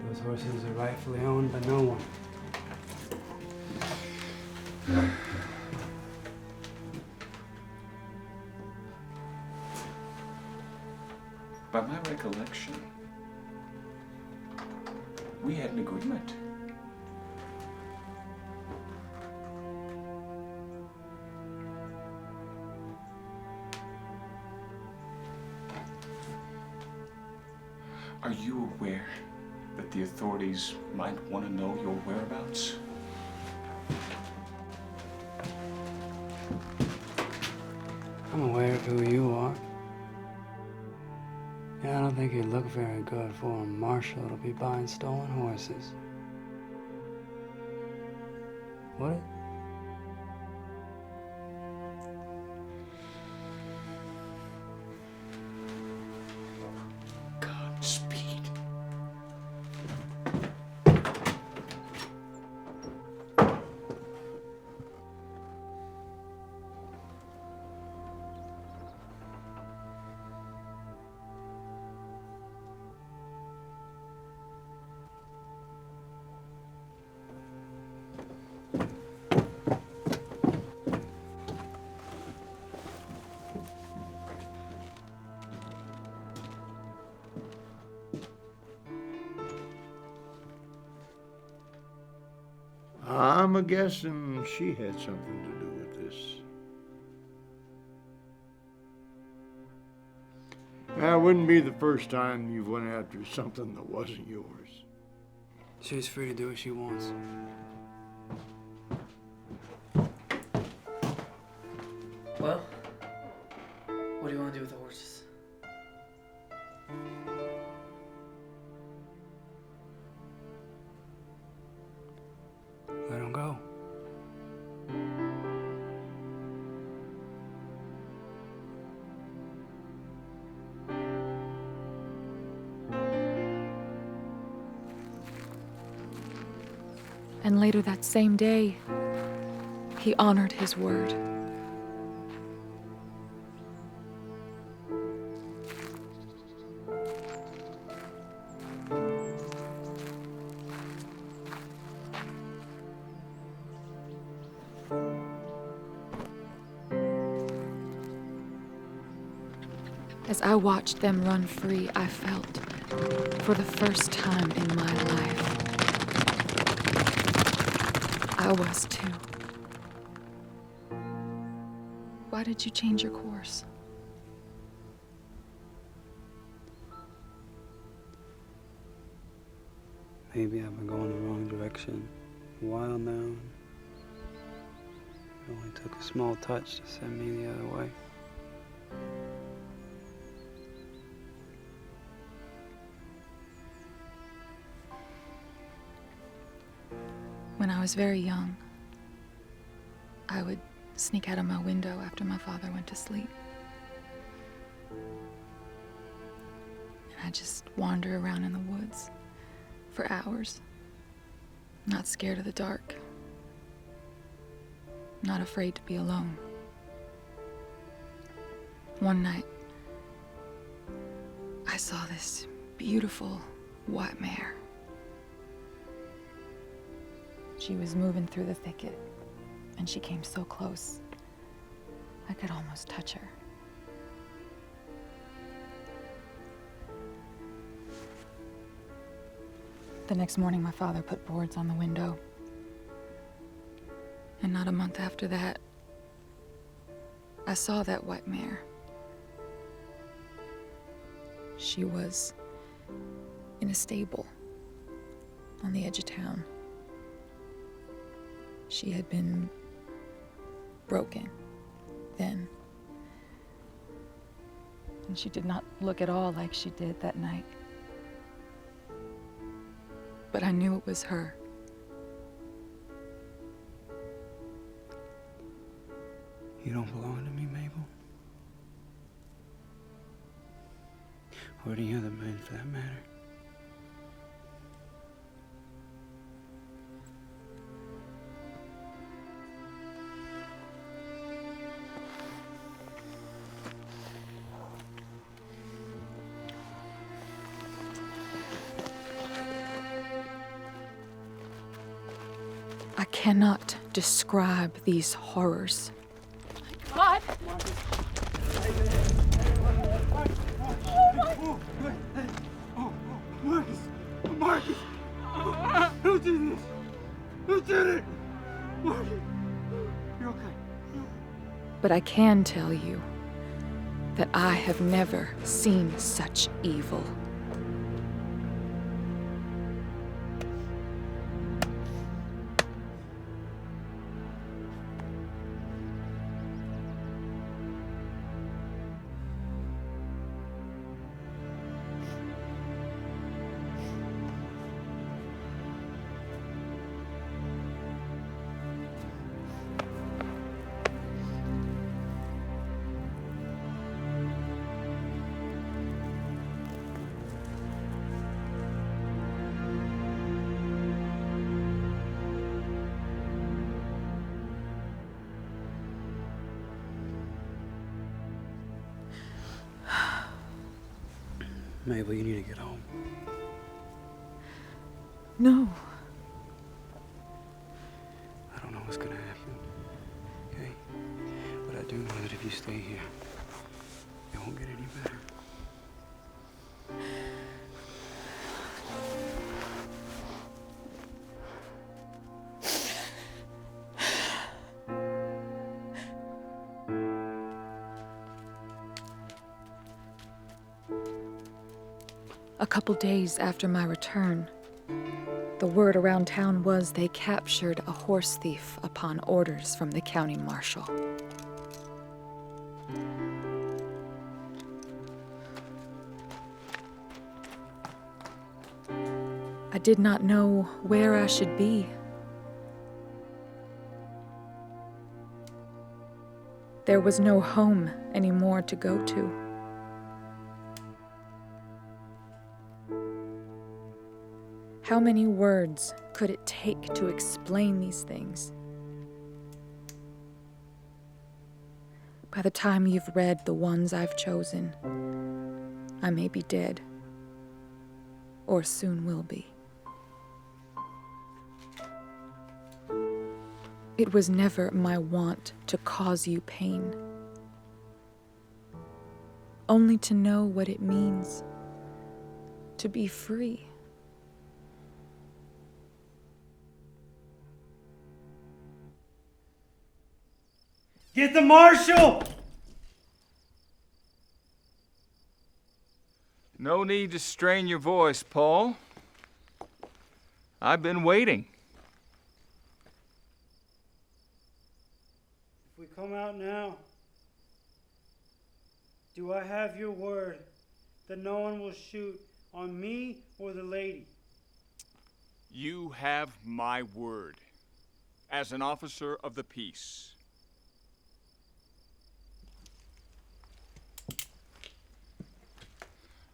Those horses are rightfully owned by no one. By my recollection, we had an agreement. Are you aware that the authorities might want to know your whereabouts? I'm aware of who you are. Yeah, I don't think it'd look very good for a marshal to be buying stolen horses. Would it? Godspeed. I'm a-guessing she had something to do with this. That wouldn't be the first time you've went after something that wasn't yours. She's free to do what she wants. Well, what do you want to do with the horses? Let him go. And later that same day, he honored his word. As I watched them run free, I felt, for the first time in my life, I was too. Why did you change your course? Maybe I've been going the wrong direction a while now. It only took a small touch to send me the other way. When I was very young, I would sneak out of my window after my father went to sleep. And I'd just wander around in the woods for hours, not scared of the dark, not afraid to be alone. One night, I saw this beautiful white mare. She was moving through the thicket, and she came so close, I could almost touch her. The next morning, my father put boards on the window. And not a month after that, I saw that white mare. She was in a stable on the edge of town. She had been broken then. And she did not look at all like she did that night. But I knew it was her. You don't belong to me, Mabel. Or any other man for that matter. I cannot describe these horrors. God! Marcus! Marcus! Who did this? Who did it? Marcus! You're okay. But I can tell you that I have never seen such evil. Mabel, you need to get home. No. I don't know what's gonna happen, okay? But I do know that if you stay here, it won't get any better. A couple days after my return, the word around town was they captured a horse thief upon orders from the county marshal. I did not know where I should be. There was no home anymore to go to. How many words could it take to explain these things? By the time you've read the ones I've chosen, I may be dead, or soon will be. It was never my want to cause you pain, only to know what it means to be free. Get the marshal! No need to strain your voice, Paul. I've been waiting. If we come out now, do I have your word that no one will shoot on me or the lady? You have my word. as an officer of the peace.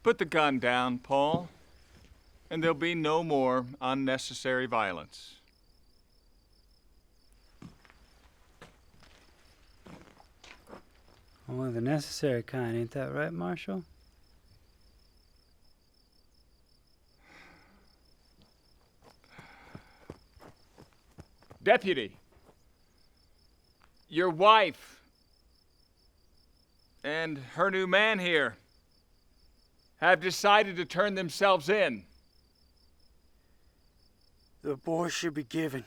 Put the gun down, Paul, and there'll be no more unnecessary violence. Only the necessary kind, ain't that right, Marshal? Deputy, your wife and her new man here have decided to turn themselves in. The boy should be given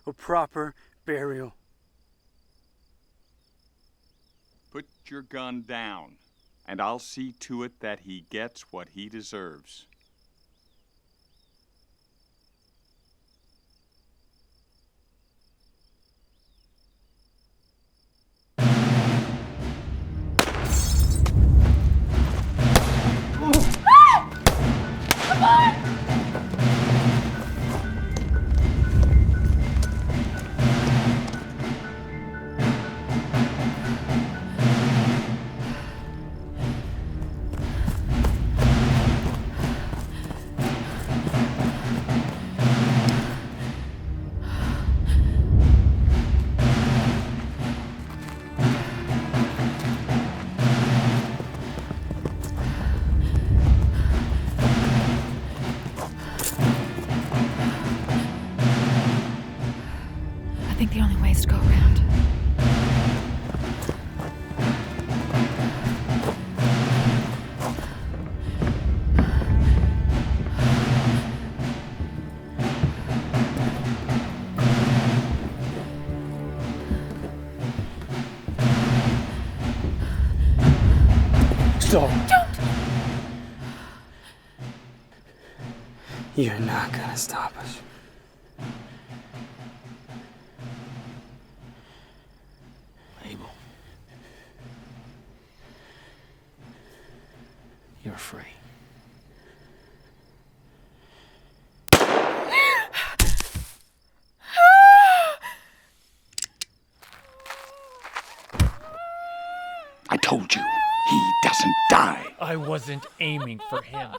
a proper burial. Put your gun down, and I'll see to it that he gets what he deserves. I think the only way is to go around. Stop! Don't! You're not gonna stop us. Mabel. You're free. I told you, he doesn't die. I wasn't aiming for him.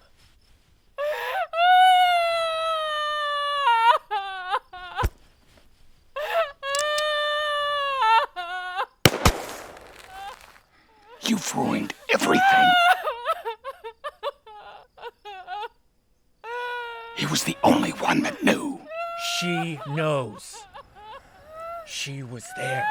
You've ruined everything. He was the only one that knew. She knows. She was there.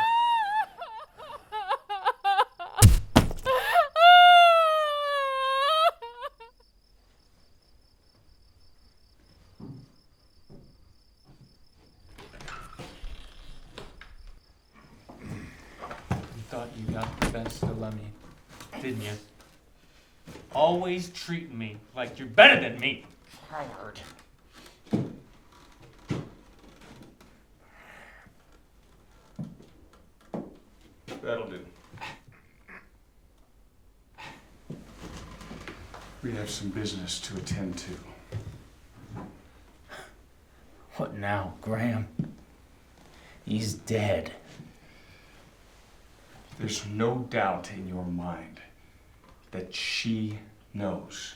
You thought you got the best of me, didn't you? Always treating me like you're better than me. I heard. That'll do. We have some business to attend to. What now, Graham? He's dead. There's no doubt in your mind that she knows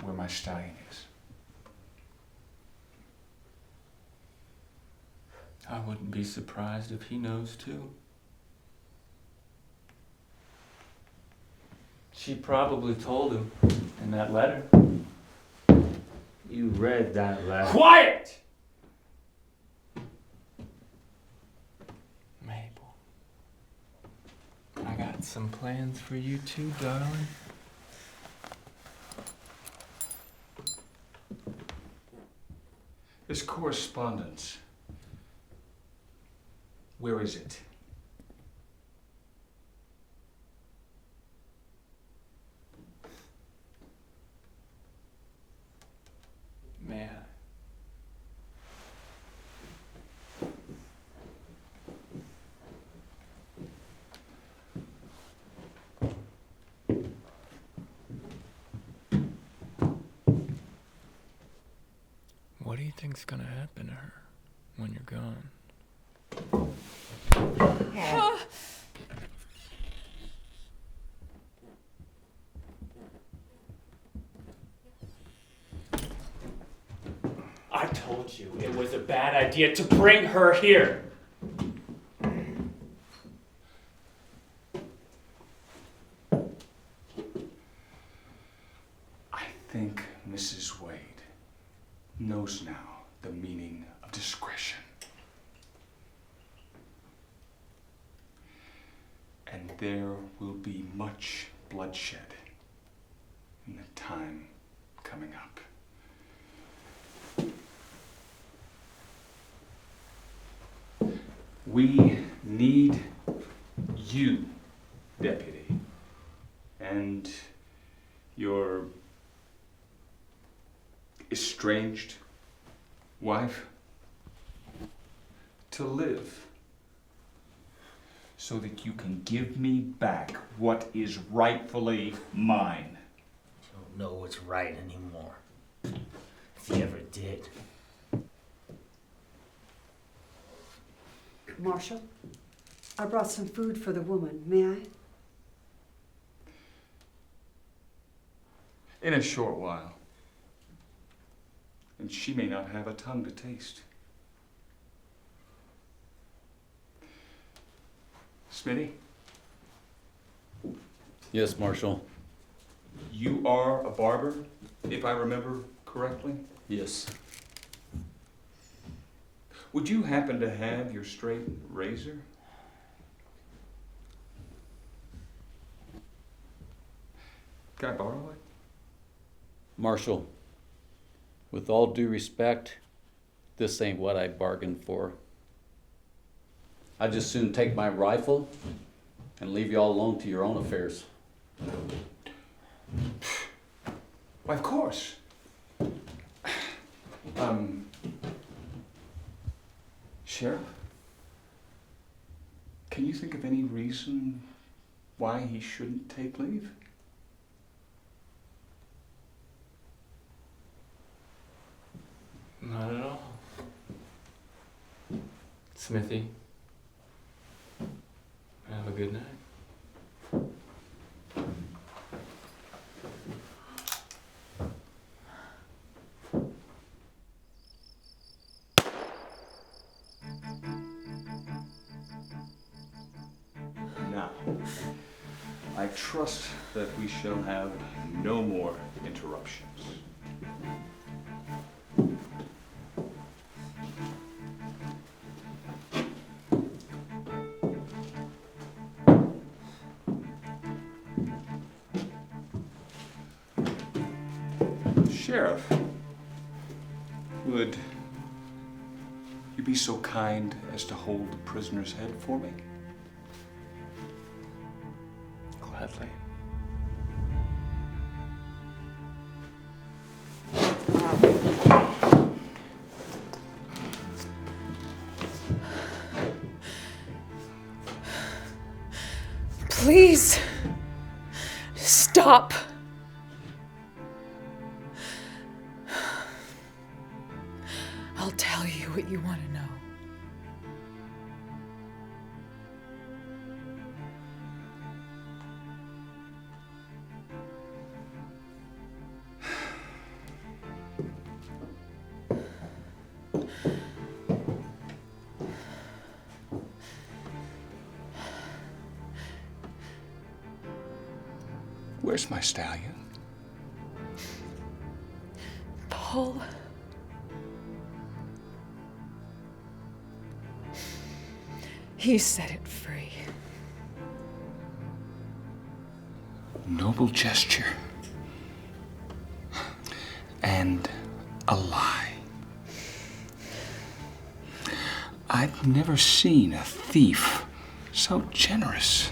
where my stallion is. I wouldn't be surprised if he knows too. She probably told him in that letter. You read that letter. Quiet! Mabel, I got some plans for you too, darling. This correspondence, where is it? Man. What do you think's gonna happen to her when you're gone? idea to bring her here? I think Mrs. Wade knows now the meaning of discretion. And there will be much bloodshed in the time coming up. We need you, Deputy, and your estranged wife to live so that you can give me back what is rightfully mine. Don't know what's right anymore. If you ever did. Marshal, I brought some food for the woman. May I? In a short while. And she may not have a tongue to taste. Smitty? Yes, Marshal. You are a barber, if I remember correctly? Yes. Would you happen to have your straight razor? Can I borrow it? Marshal, with all due respect, this ain't what I bargained for. I'd just soon take my rifle and leave you all alone to your own affairs. Why, of course. Sheriff, can you think of any reason why he shouldn't take leave? Not at all. Smithy, have a good night. Now, I trust that we shall have no more interruptions. Sheriff, would you be so kind as to hold the prisoner's head for me? Gladly. Please, stop. I'll tell you what you want to know. Where's my stallion? Paul. He set it free. Noble gesture. And a lie. I've never seen a thief so generous.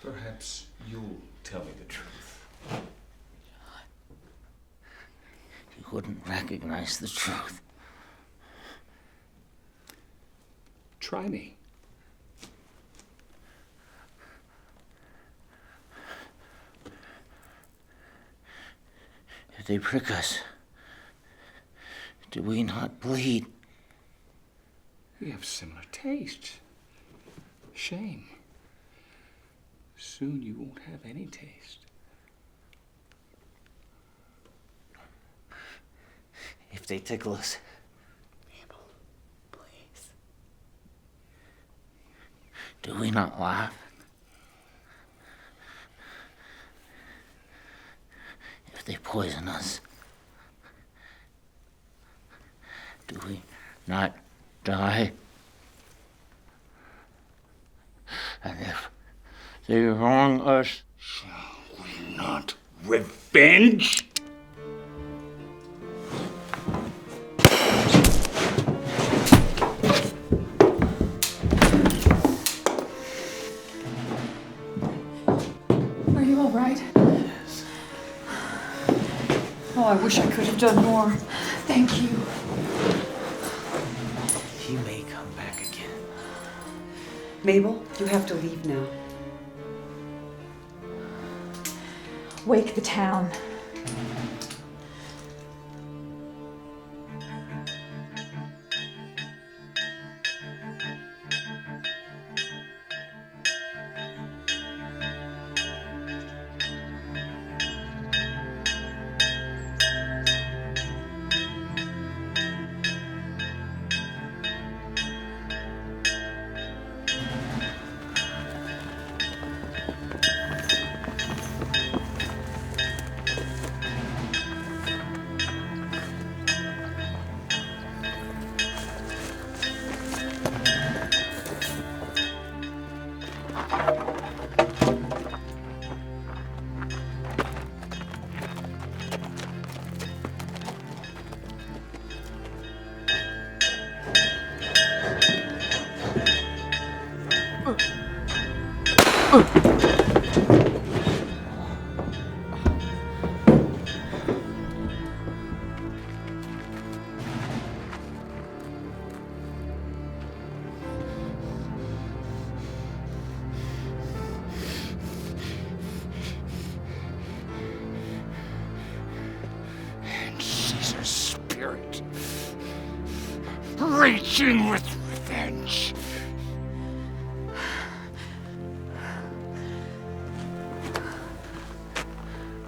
Perhaps you'll tell me the truth. You wouldn't recognize the truth. Try me. they prick us, do we not bleed? We have similar tastes. Shame. Soon you won't have any taste. If they tickle us, Mabel, please. do we not laugh? If they poison us, do we not die? And if they wrong us, shall we not revenge? Are you all right? Yes. Oh, I wish I could have done more. Thank you. He may come back again. Mabel, you have to leave now. Wake the town. Reaching with revenge.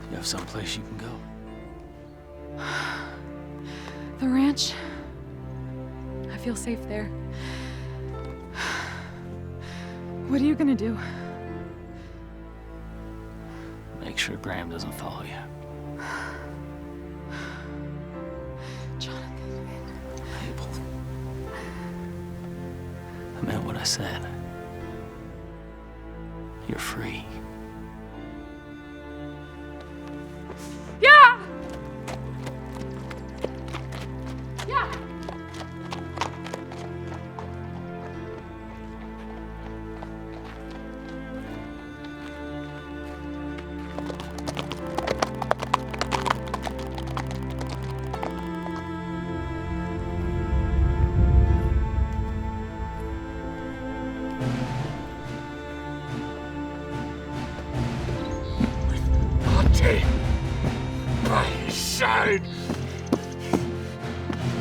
You have someplace you can go? The ranch. I feel safe there. What are you gonna do? Make sure Graham doesn't follow you. I meant what I said. You're free. Yeah! Yeah! Mattei, by his side,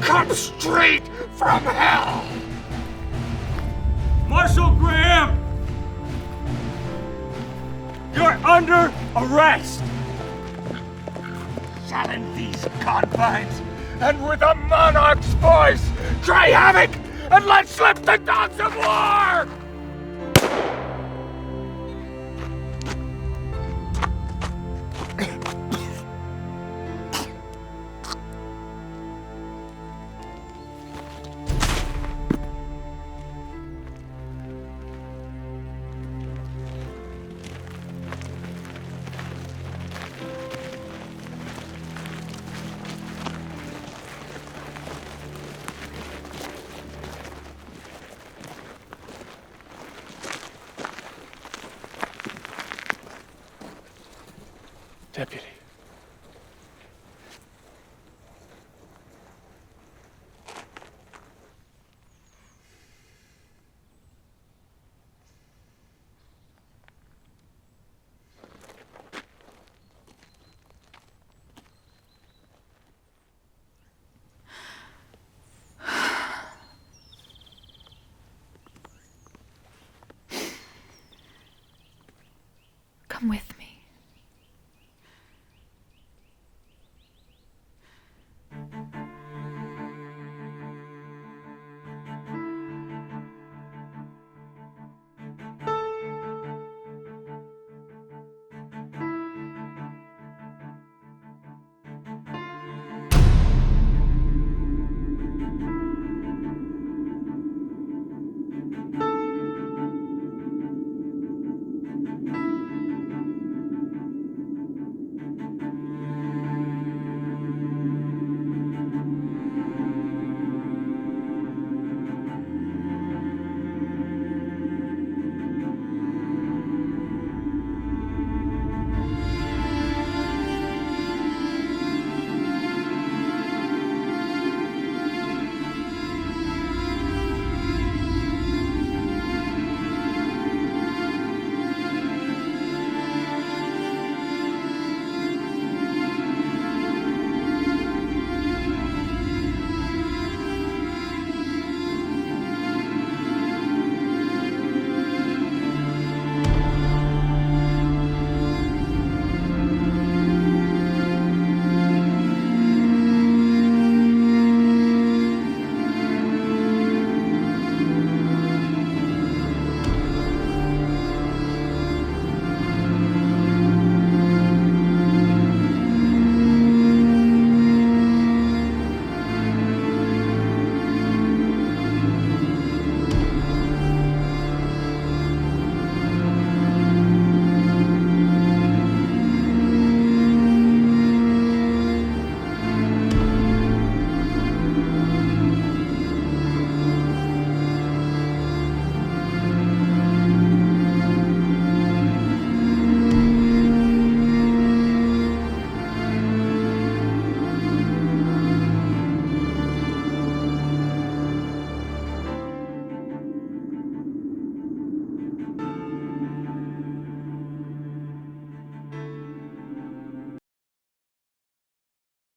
come straight from hell. Marshal Graham! You're under arrest! Shall in these confines, and with a monarch's voice, cry havoc and let slip the dogs of war! Deputy. Come with me.